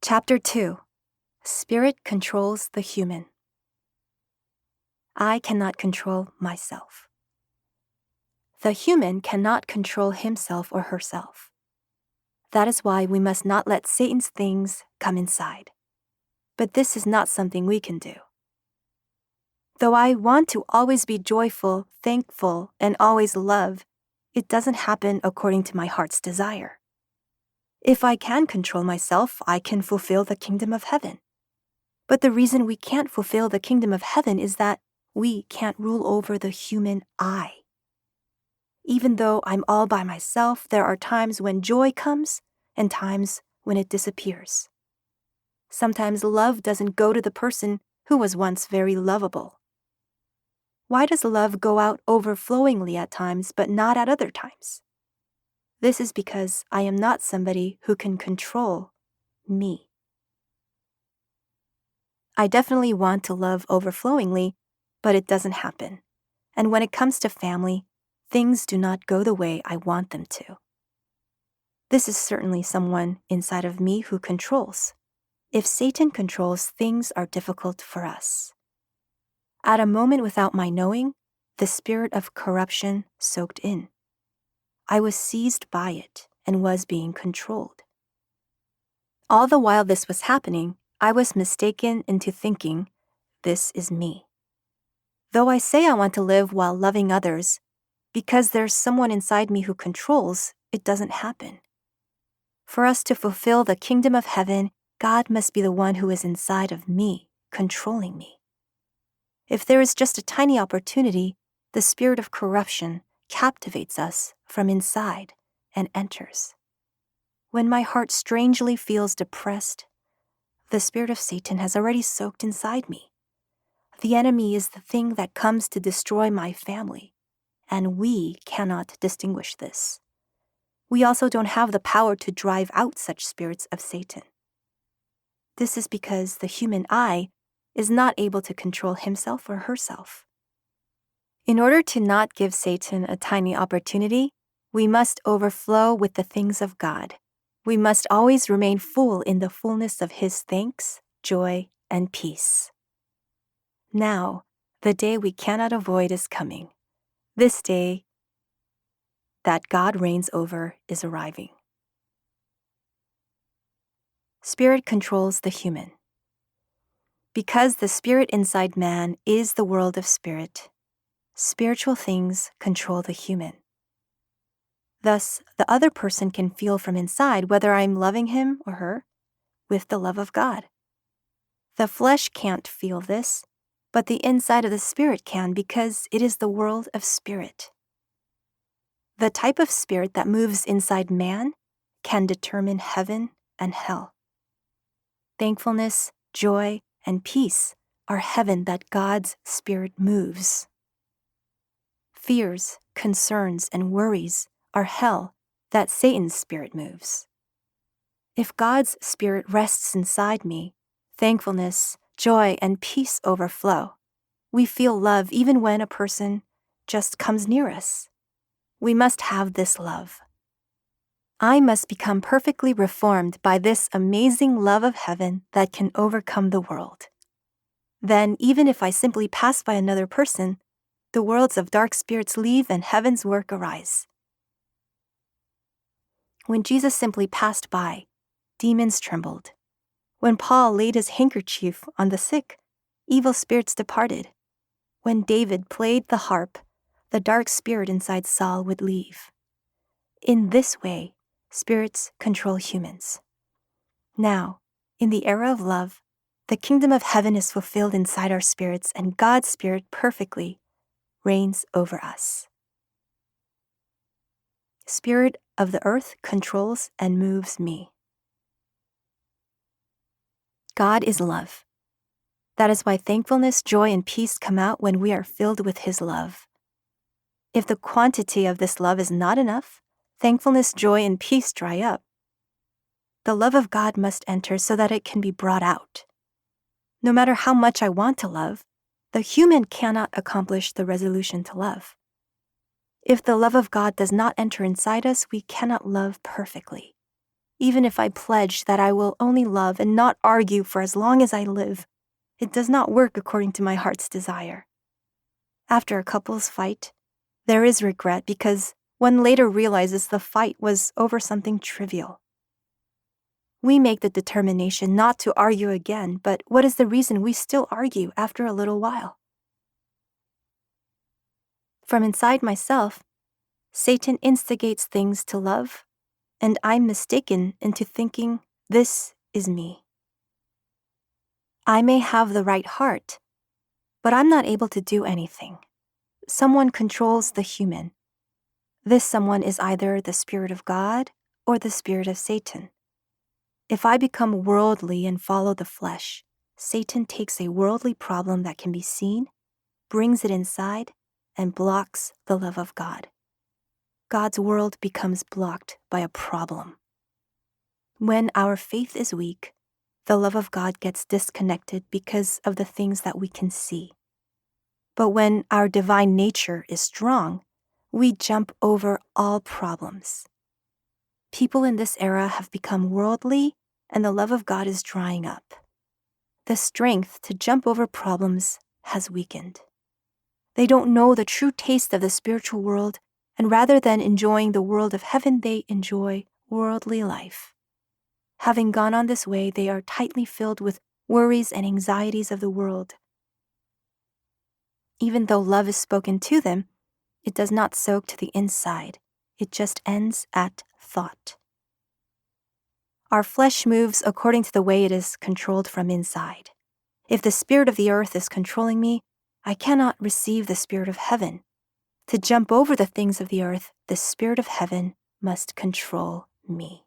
Chapter 2. Spirit controls the human. I cannot control myself. The human cannot control himself or herself. That is why we must not let Satan's things come inside. But this is not something we can do. Though I want to always be joyful, thankful, and always love, it doesn't happen according to my heart's desire. If I can control myself, I can fulfill the kingdom of heaven. But the reason we can't fulfill the kingdom of heaven is that we can't rule over the human I. Even though I'm all by myself, there are times when joy comes and times when it disappears. Sometimes love doesn't go to the person who was once very lovable. Why does love go out overflowingly at times but not at other times? This is because I am not somebody who can control me. I definitely want to love overflowingly, but it doesn't happen. And when it comes to family, things do not go the way I want them to. This is certainly someone inside of me who controls. If Satan controls, things are difficult for us. At a moment without my knowing, the spirit of corruption soaked in. I was seized by it and was being controlled. All the while this was happening, I was mistaken into thinking, this is me. Though I say I want to live while loving others, because there's someone inside me who controls, it doesn't happen. For us to fulfill the kingdom of heaven, God must be the one who is inside of me, controlling me. If there is just a tiny opportunity, the spirit of corruption captivates us from inside and enters. When my heart strangely feels depressed, the spirit of Satan has already soaked inside me. The enemy is the thing that comes to destroy my family, and we cannot distinguish this. We also don't have the power to drive out such spirits of Satan. This is because the human I is not able to control himself or herself. In order to not give Satan a tiny opportunity, we must overflow with the things of God. We must always remain full in the fullness of His thanks, joy, and peace. Now, the day we cannot avoid is coming. This day that God reigns over is arriving. Spirit controls the human. Because the spirit inside man is the world of spirit, spiritual things control the human. Thus, the other person can feel from inside whether I'm loving him or her with the love of God. The flesh can't feel this, but the inside of the spirit can because it is the world of spirit. The type of spirit that moves inside man can determine heaven and hell. Thankfulness, joy, and peace are heaven that God's spirit moves. Fears, concerns, and worries are hell that Satan's spirit moves. If God's spirit rests inside me, thankfulness, joy, and peace overflow. We feel love even when a person just comes near us. We must have this love. I must become perfectly reformed by this amazing love of heaven that can overcome the world. Then, even if I simply pass by another person, the worlds of dark spirits leave and heaven's work arise. When Jesus simply passed by, demons trembled. When Paul laid his handkerchief on the sick, evil spirits departed. When David played the harp, the dark spirit inside Saul would leave. In this way, spirits control humans. Now, in the era of love, the kingdom of heaven is fulfilled inside our spirits, and God's Spirit perfectly reigns over us. Spirit of the earth controls and moves me. God is love. That is why thankfulness, joy, and peace come out when we are filled with His love. If the quantity of this love is not enough, thankfulness, joy, and peace dry up. The love of God must enter so that it can be brought out. No matter how much I want to love, the human cannot accomplish the resolution to love. If the love of God does not enter inside us, we cannot love perfectly. Even if I pledge that I will only love and not argue for as long as I live, it does not work according to my heart's desire. After a couple's fight, there is regret because one later realizes the fight was over something trivial. We make the determination not to argue again, but what is the reason we still argue after a little while? From inside myself, Satan instigates things to love, and I'm mistaken into thinking, this is me. I may have the right heart, but I'm not able to do anything. Someone controls the human. This someone is either the Spirit of God or the spirit of Satan. If I become worldly and follow the flesh, Satan takes a worldly problem that can be seen, brings it inside, and blocks the love of God. God's world becomes blocked by a problem. When our faith is weak, the love of God gets disconnected because of the things that we can see. But when our divine nature is strong, we jump over all problems. People in this era have become worldly, and the love of God is drying up. The strength to jump over problems has weakened. They don't know the true taste of the spiritual world, and rather than enjoying the world of heaven, they enjoy worldly life. Having gone on this way, they are tightly filled with worries and anxieties of the world. Even though love is spoken to them, it does not soak to the inside. It just ends at thought. Our flesh moves according to the way it is controlled from inside. If the spirit of the earth is controlling me, I cannot receive the spirit of heaven. To jump over the things of the earth, the spirit of heaven must control me.